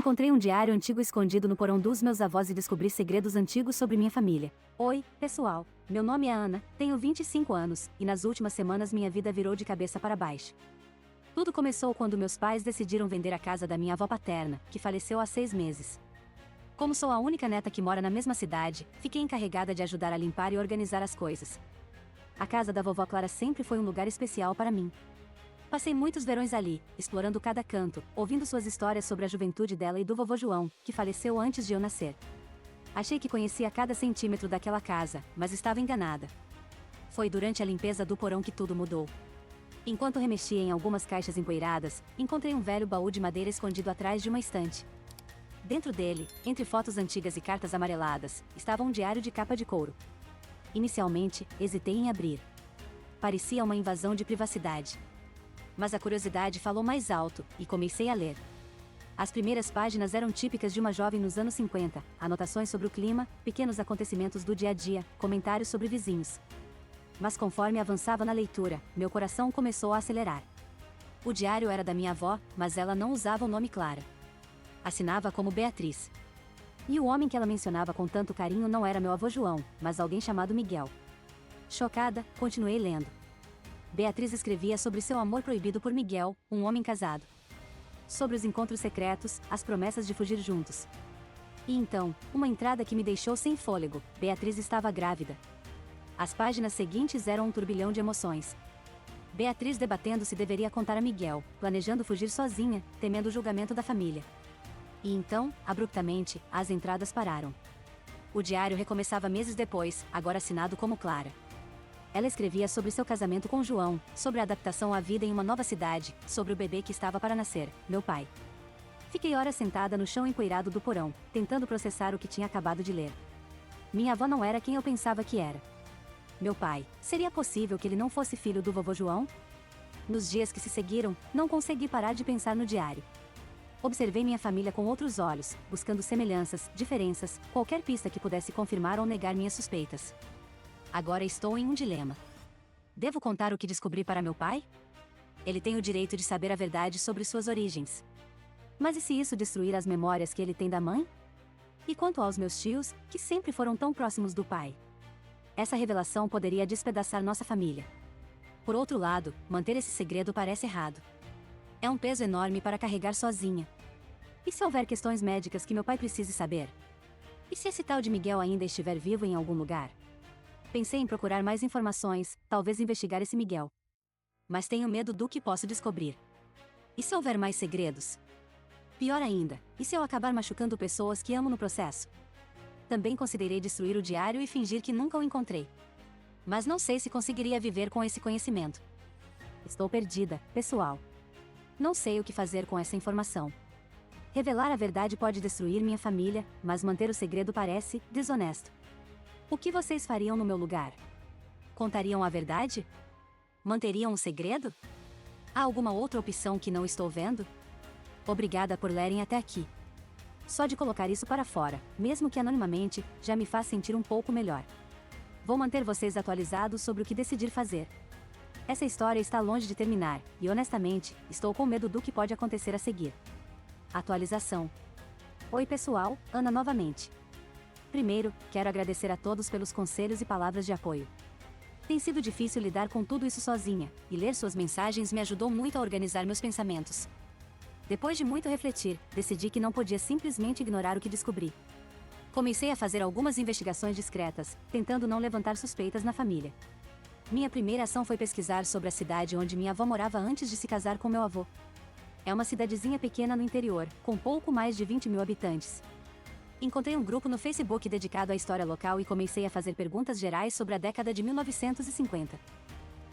Encontrei um diário antigo escondido no porão dos meus avós e descobri segredos antigos sobre minha família. Oi, pessoal. Meu nome é Ana, tenho 25 anos, e nas últimas semanas minha vida virou de cabeça para baixo. Tudo começou quando meus pais decidiram vender a casa da minha avó paterna, que faleceu há 6 meses. Como sou a única neta que mora na mesma cidade, fiquei encarregada de ajudar a limpar e organizar as coisas. A casa da vovó Clara sempre foi um lugar especial para mim. Passei muitos verões ali, explorando cada canto, ouvindo suas histórias sobre a juventude dela e do vovô João, que faleceu antes de eu nascer. Achei que conhecia cada centímetro daquela casa, mas estava enganada. Foi durante a limpeza do porão que tudo mudou. Enquanto remexia em algumas caixas empoeiradas, encontrei um velho baú de madeira escondido atrás de uma estante. Dentro dele, entre fotos antigas e cartas amareladas, estava um diário de capa de couro. Inicialmente, hesitei em abrir. Parecia uma invasão de privacidade. Mas a curiosidade falou mais alto, e comecei a ler. As primeiras páginas eram típicas de uma jovem nos anos 50, anotações sobre o clima, pequenos acontecimentos do dia a dia, comentários sobre vizinhos. Mas conforme avançava na leitura, meu coração começou a acelerar. O diário era da minha avó, mas ela não usava o nome Clara. Assinava como Beatriz. E o homem que ela mencionava com tanto carinho não era meu avô João, mas alguém chamado Miguel. Chocada, continuei lendo. Beatriz escrevia sobre seu amor proibido por Miguel, um homem casado. Sobre os encontros secretos, as promessas de fugir juntos. E então, uma entrada que me deixou sem fôlego: Beatriz estava grávida. As páginas seguintes eram um turbilhão de emoções. Beatriz debatendo se deveria contar a Miguel, planejando fugir sozinha, temendo o julgamento da família. E então, abruptamente, as entradas pararam. O diário recomeçava meses depois, agora assinado como Clara. Ela escrevia sobre seu casamento com João, sobre a adaptação à vida em uma nova cidade, sobre o bebê que estava para nascer, meu pai. Fiquei horas sentada no chão empoeirado do porão, tentando processar o que tinha acabado de ler. Minha avó não era quem eu pensava que era. Meu pai, seria possível que ele não fosse filho do vovô João? Nos dias que se seguiram, não consegui parar de pensar no diário. Observei minha família com outros olhos, buscando semelhanças, diferenças, qualquer pista que pudesse confirmar ou negar minhas suspeitas. Agora estou em um dilema. Devo contar o que descobri para meu pai? Ele tem o direito de saber a verdade sobre suas origens. Mas e se isso destruir as memórias que ele tem da mãe? E quanto aos meus tios, que sempre foram tão próximos do pai? Essa revelação poderia despedaçar nossa família. Por outro lado, manter esse segredo parece errado. É um peso enorme para carregar sozinha. E se houver questões médicas que meu pai precise saber? E se esse tal de Miguel ainda estiver vivo em algum lugar? Pensei em procurar mais informações, talvez investigar esse Miguel. Mas tenho medo do que posso descobrir. E se houver mais segredos? Pior ainda, e se eu acabar machucando pessoas que amo no processo? Também considerei destruir o diário e fingir que nunca o encontrei. Mas não sei se conseguiria viver com esse conhecimento. Estou perdida, pessoal. Não sei o que fazer com essa informação. Revelar a verdade pode destruir minha família, mas manter o segredo parece desonesto. O que vocês fariam no meu lugar? Contariam a verdade? Manteriam um segredo? Há alguma outra opção que não estou vendo? Obrigada por lerem até aqui. Só de colocar isso para fora, mesmo que anonimamente, já me faz sentir um pouco melhor. Vou manter vocês atualizados sobre o que decidir fazer. Essa história está longe de terminar, e honestamente, estou com medo do que pode acontecer a seguir. Atualização. Oi pessoal, Ana novamente. Primeiro, quero agradecer a todos pelos conselhos e palavras de apoio. Tem sido difícil lidar com tudo isso sozinha, e ler suas mensagens me ajudou muito a organizar meus pensamentos. Depois de muito refletir, decidi que não podia simplesmente ignorar o que descobri. Comecei a fazer algumas investigações discretas, tentando não levantar suspeitas na família. Minha primeira ação foi pesquisar sobre a cidade onde minha avó morava antes de se casar com meu avô. É uma cidadezinha pequena no interior, com pouco mais de 20 mil habitantes. Encontrei um grupo no Facebook dedicado à história local e comecei a fazer perguntas gerais sobre a década de 1950.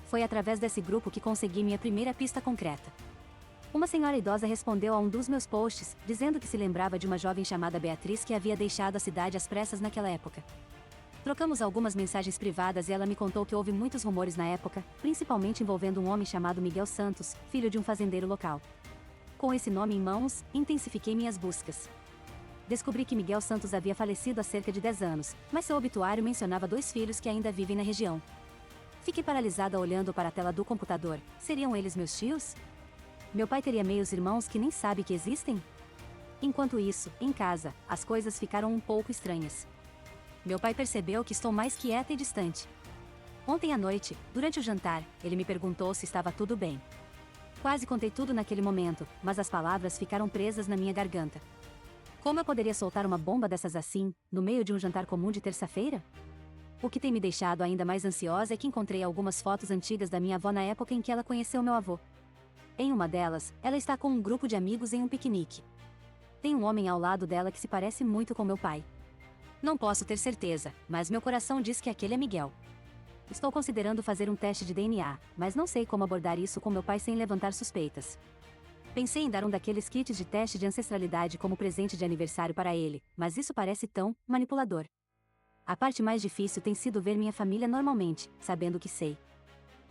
Foi através desse grupo que consegui minha primeira pista concreta. Uma senhora idosa respondeu a um dos meus posts, dizendo que se lembrava de uma jovem chamada Beatriz que havia deixado a cidade às pressas naquela época. Trocamos algumas mensagens privadas e ela me contou que houve muitos rumores na época, principalmente envolvendo um homem chamado Miguel Santos, filho de um fazendeiro local. Com esse nome em mãos, intensifiquei minhas buscas. Descobri que Miguel Santos havia falecido há cerca de 10 anos, mas seu obituário mencionava 2 filhos que ainda vivem na região. Fiquei paralisada olhando para a tela do computador. Seriam eles meus tios? Meu pai teria meios irmãos que nem sabe que existem? Enquanto isso, em casa, as coisas ficaram um pouco estranhas. Meu pai percebeu que estou mais quieta e distante. Ontem à noite, durante o jantar, ele me perguntou se estava tudo bem. Quase contei tudo naquele momento, mas as palavras ficaram presas na minha garganta. Como eu poderia soltar uma bomba dessas assim, no meio de um jantar comum de terça-feira? O que tem me deixado ainda mais ansiosa é que encontrei algumas fotos antigas da minha avó na época em que ela conheceu meu avô. Em uma delas, ela está com um grupo de amigos em um piquenique. Tem um homem ao lado dela que se parece muito com meu pai. Não posso ter certeza, mas meu coração diz que aquele é Miguel. Estou considerando fazer um teste de DNA, mas não sei como abordar isso com meu pai sem levantar suspeitas. Pensei em dar um daqueles kits de teste de ancestralidade como presente de aniversário para ele, mas isso parece tão manipulador. A parte mais difícil tem sido ver minha família normalmente, sabendo o que sei.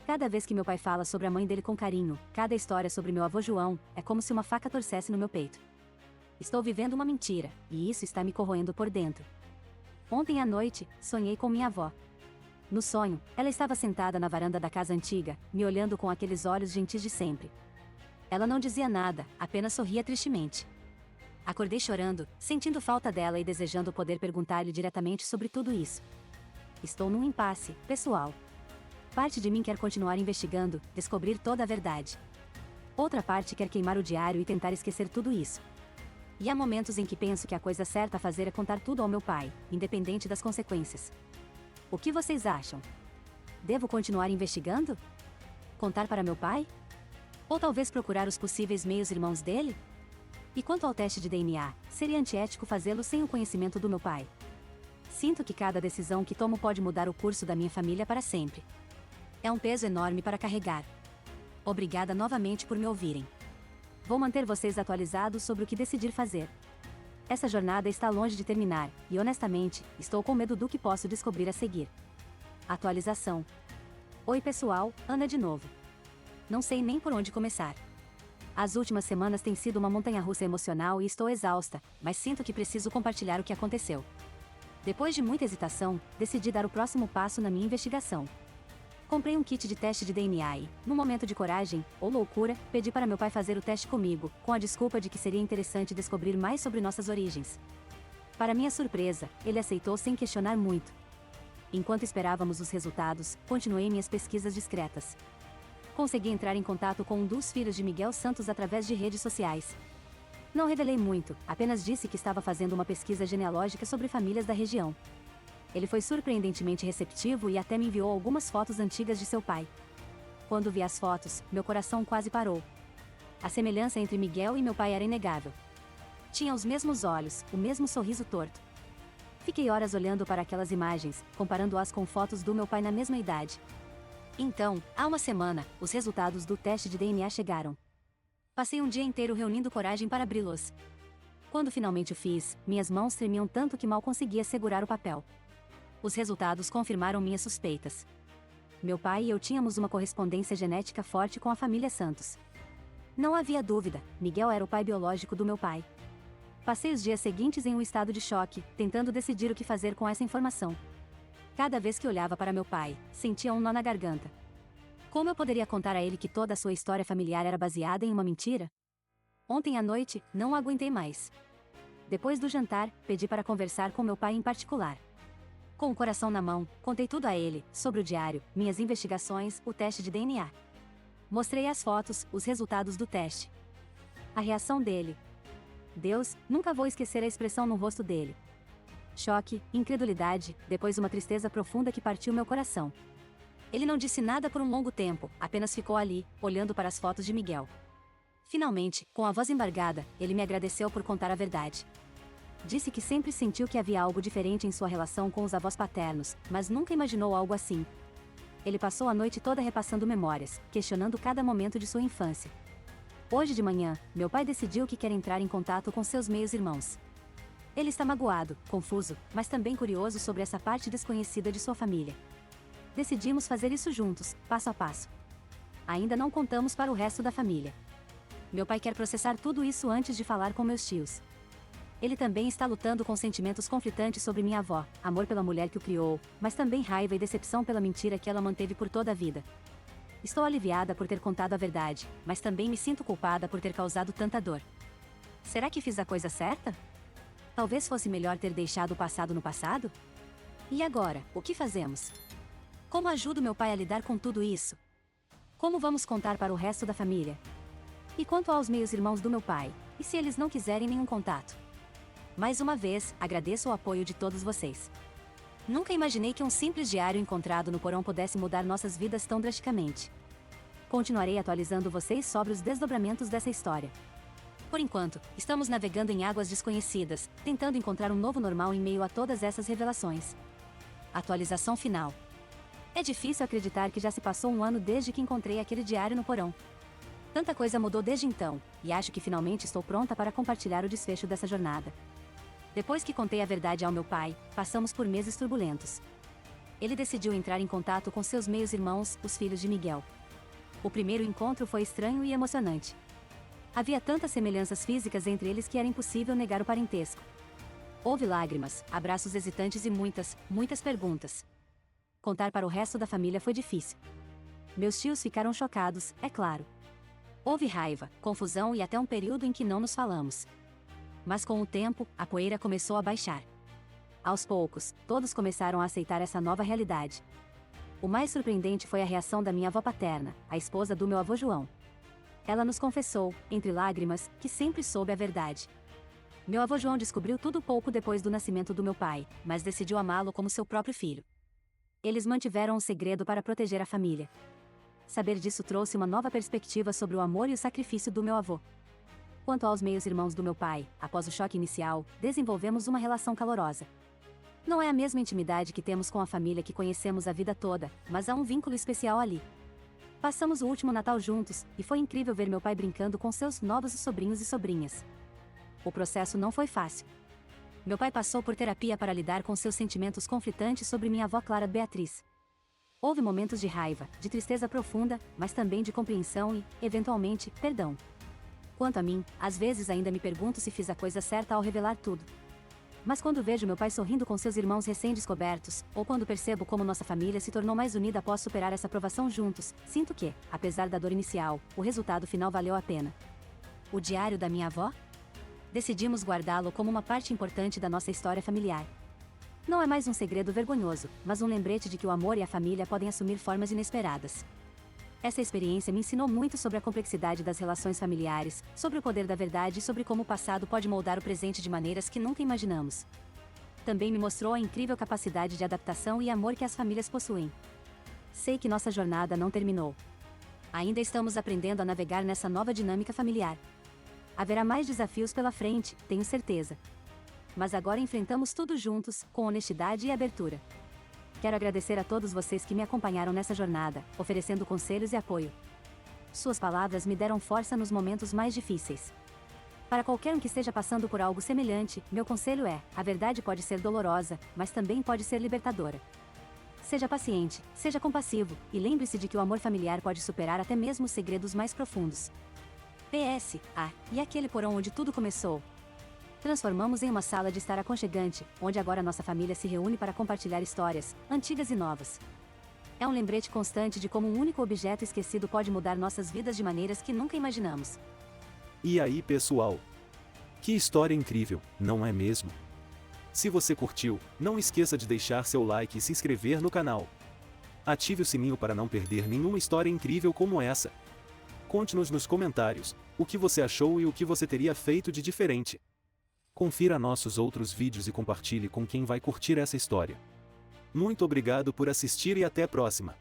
Cada vez que meu pai fala sobre a mãe dele com carinho, cada história sobre meu avô João, é como se uma faca torcesse no meu peito. Estou vivendo uma mentira, e isso está me corroendo por dentro. Ontem à noite, sonhei com minha avó. No sonho, ela estava sentada na varanda da casa antiga, me olhando com aqueles olhos gentis de sempre. Ela não dizia nada, apenas sorria tristemente. Acordei chorando, sentindo falta dela e desejando poder perguntar-lhe diretamente sobre tudo isso. Estou num impasse, pessoal. Parte de mim quer continuar investigando, descobrir toda a verdade. Outra parte quer queimar o diário e tentar esquecer tudo isso. E há momentos em que penso que a coisa certa a fazer é contar tudo ao meu pai, independente das consequências. O que vocês acham? Devo continuar investigando? Contar para meu pai? Ou talvez procurar os possíveis meios-irmãos dele? E quanto ao teste de DNA, seria antiético fazê-lo sem o conhecimento do meu pai. Sinto que cada decisão que tomo pode mudar o curso da minha família para sempre. É um peso enorme para carregar. Obrigada novamente por me ouvirem. Vou manter vocês atualizados sobre o que decidir fazer. Essa jornada está longe de terminar, e honestamente, estou com medo do que posso descobrir a seguir. Atualização. Oi pessoal, Ana de novo. Não sei nem por onde começar. As últimas semanas têm sido uma montanha-russa emocional e estou exausta, mas sinto que preciso compartilhar o que aconteceu. Depois de muita hesitação, decidi dar o próximo passo na minha investigação. Comprei um kit de teste de DNA e, num momento de coragem, ou loucura, pedi para meu pai fazer o teste comigo, com a desculpa de que seria interessante descobrir mais sobre nossas origens. Para minha surpresa, ele aceitou sem questionar muito. Enquanto esperávamos os resultados, continuei minhas pesquisas discretas. Consegui entrar em contato com um dos filhos de Miguel Santos através de redes sociais. Não revelei muito, apenas disse que estava fazendo uma pesquisa genealógica sobre famílias da região. Ele foi surpreendentemente receptivo e até me enviou algumas fotos antigas de seu pai. Quando vi as fotos, meu coração quase parou. A semelhança entre Miguel e meu pai era inegável. Tinha os mesmos olhos, o mesmo sorriso torto. Fiquei horas olhando para aquelas imagens, comparando-as com fotos do meu pai na mesma idade. Então, há uma semana, os resultados do teste de DNA chegaram. Passei um dia inteiro reunindo coragem para abri-los. Quando finalmente o fiz, minhas mãos tremiam tanto que mal conseguia segurar o papel. Os resultados confirmaram minhas suspeitas. Meu pai e eu tínhamos uma correspondência genética forte com a família Santos. Não havia dúvida, Miguel era o pai biológico do meu pai. Passei os dias seguintes em um estado de choque, tentando decidir o que fazer com essa informação. Cada vez que olhava para meu pai, sentia um nó na garganta. Como eu poderia contar a ele que toda a sua história familiar era baseada em uma mentira? Ontem à noite, não aguentei mais. Depois do jantar, pedi para conversar com meu pai em particular. Com o coração na mão, contei tudo a ele, sobre o diário, minhas investigações, o teste de DNA. Mostrei as fotos, os resultados do teste. A reação dele. Deus, nunca vou esquecer a expressão no rosto dele. Choque, incredulidade, depois uma tristeza profunda que partiu meu coração. Ele não disse nada por um longo tempo, apenas ficou ali, olhando para as fotos de Miguel. Finalmente, com a voz embargada, ele me agradeceu por contar a verdade. Disse que sempre sentiu que havia algo diferente em sua relação com os avós paternos, mas nunca imaginou algo assim. Ele passou a noite toda repassando memórias, questionando cada momento de sua infância. Hoje de manhã, meu pai decidiu que quer entrar em contato com seus meios-irmãos. Ele está magoado, confuso, mas também curioso sobre essa parte desconhecida de sua família. Decidimos fazer isso juntos, passo a passo. Ainda não contamos para o resto da família. Meu pai quer processar tudo isso antes de falar com meus tios. Ele também está lutando com sentimentos conflitantes sobre minha avó, amor pela mulher que o criou, mas também raiva e decepção pela mentira que ela manteve por toda a vida. Estou aliviada por ter contado a verdade, mas também me sinto culpada por ter causado tanta dor. Será que fiz a coisa certa? Talvez fosse melhor ter deixado o passado no passado? E agora, o que fazemos? Como ajudo meu pai a lidar com tudo isso? Como vamos contar para o resto da família? E quanto aos meus irmãos do meu pai, e se eles não quiserem nenhum contato? Mais uma vez, agradeço o apoio de todos vocês. Nunca imaginei que um simples diário encontrado no porão pudesse mudar nossas vidas tão drasticamente. Continuarei atualizando vocês sobre os desdobramentos dessa história. Por enquanto, estamos navegando em águas desconhecidas, tentando encontrar um novo normal em meio a todas essas revelações. Atualização final. É difícil acreditar que já se passou um ano desde que encontrei aquele diário no porão. Tanta coisa mudou desde então, e acho que finalmente estou pronta para compartilhar o desfecho dessa jornada. Depois que contei a verdade ao meu pai, passamos por meses turbulentos. Ele decidiu entrar em contato com seus meios-irmãos, os filhos de Miguel. O primeiro encontro foi estranho e emocionante. Havia tantas semelhanças físicas entre eles que era impossível negar o parentesco. Houve lágrimas, abraços hesitantes e muitas perguntas. Contar para o resto da família foi difícil. Meus tios ficaram chocados, é claro. Houve raiva, confusão e até um período em que não nos falamos. Mas com o tempo, a poeira começou a baixar. Aos poucos, todos começaram a aceitar essa nova realidade. O mais surpreendente foi a reação da minha avó paterna, a esposa do meu avô João. Ela nos confessou, entre lágrimas, que sempre soube a verdade. Meu avô João descobriu tudo pouco depois do nascimento do meu pai, mas decidiu amá-lo como seu próprio filho. Eles mantiveram o segredo para proteger a família. Saber disso trouxe uma nova perspectiva sobre o amor e o sacrifício do meu avô. Quanto aos meios-irmãos do meu pai, após o choque inicial, desenvolvemos uma relação calorosa. Não é a mesma intimidade que temos com a família que conhecemos a vida toda, mas há um vínculo especial ali. Passamos o último Natal juntos, e foi incrível ver meu pai brincando com seus novos sobrinhos e sobrinhas. O processo não foi fácil. Meu pai passou por terapia para lidar com seus sentimentos conflitantes sobre minha avó Clara Beatriz. Houve momentos de raiva, de tristeza profunda, mas também de compreensão e, eventualmente, perdão. Quanto a mim, às vezes ainda me pergunto se fiz a coisa certa ao revelar tudo. Mas quando vejo meu pai sorrindo com seus irmãos recém-descobertos, ou quando percebo como nossa família se tornou mais unida após superar essa provação juntos, sinto que, apesar da dor inicial, o resultado final valeu a pena. O diário da minha avó? Decidimos guardá-lo como uma parte importante da nossa história familiar. Não é mais um segredo vergonhoso, mas um lembrete de que o amor e a família podem assumir formas inesperadas. Essa experiência me ensinou muito sobre a complexidade das relações familiares, sobre o poder da verdade e sobre como o passado pode moldar o presente de maneiras que nunca imaginamos. Também me mostrou a incrível capacidade de adaptação e amor que as famílias possuem. Sei que nossa jornada não terminou. Ainda estamos aprendendo a navegar nessa nova dinâmica familiar. Haverá mais desafios pela frente, tenho certeza. Mas agora enfrentamos tudo juntos, com honestidade e abertura. Quero agradecer a todos vocês que me acompanharam nessa jornada, oferecendo conselhos e apoio. Suas palavras me deram força nos momentos mais difíceis. Para qualquer um que esteja passando por algo semelhante, meu conselho é: a verdade pode ser dolorosa, mas também pode ser libertadora. Seja paciente, seja compassivo, e lembre-se de que o amor familiar pode superar até mesmo os segredos mais profundos. PS, e aquele porão onde tudo começou? Transformamos em uma sala de estar aconchegante, onde agora nossa família se reúne para compartilhar histórias, antigas e novas. É um lembrete constante de como um único objeto esquecido pode mudar nossas vidas de maneiras que nunca imaginamos. E aí, pessoal? Que história incrível, não é mesmo? Se você curtiu, não esqueça de deixar seu like e se inscrever no canal. Ative o sininho para não perder nenhuma história incrível como essa. Conte-nos nos comentários o que você achou e o que você teria feito de diferente. Confira nossos outros vídeos e compartilhe com quem vai curtir essa história. Muito obrigado por assistir e até a próxima!